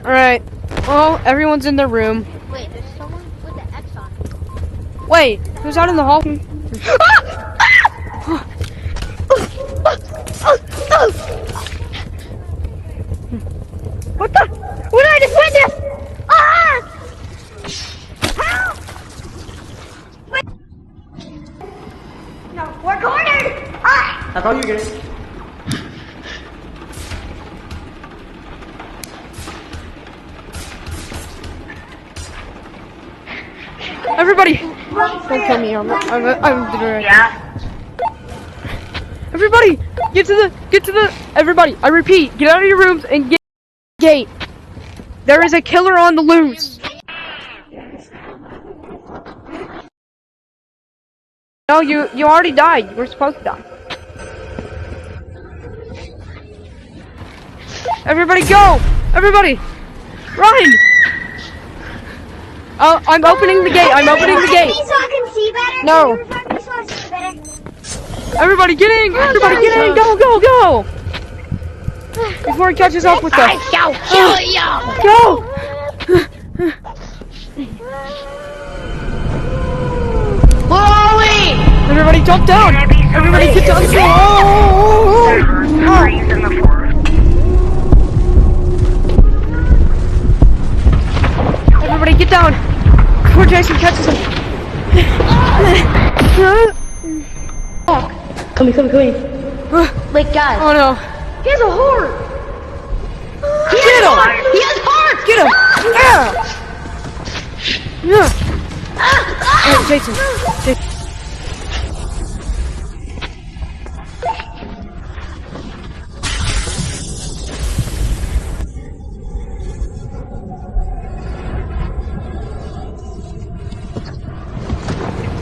Alright. Well, everyone's in their room. Wait, there's someone with the X on it. Wait, who's out in the hall? What the? What did I just witness? Ah! Help! Wait. No, we're cornered! Ah! I thought you were gonna. Everybody! Don't kill me, I'm Yeah. Everybody! Get to the, everybody, I repeat, get out of your rooms and get gate. There is a killer on the loose. No, you already died. You were supposed to die. Everybody go! Everybody! Run! Oh, I'm opening the gate. I'm opening the gate. So I can see better? No. So I see better? Everybody get in! Everybody get in! Go, go, go! Before he catches up with us. Go, kill you! Go! Wally! Everybody jump down! Everybody get down! Oh! Freeze in the forest. Everybody get down! Before Jason catches him. Come here. Wait, guys. Oh no! He has a heart! Get him! He has heart! Get him! Yeah! Alright, Jason.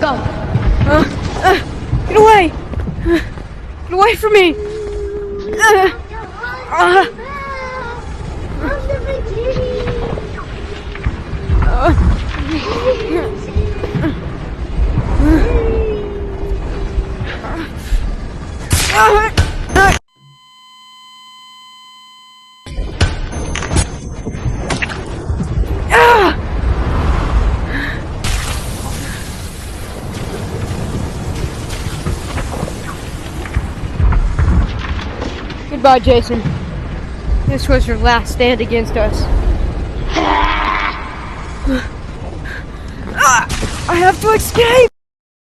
Go. Get away! Get away from me! Goodbye, Jason. This was your last stand against us. I have to escape!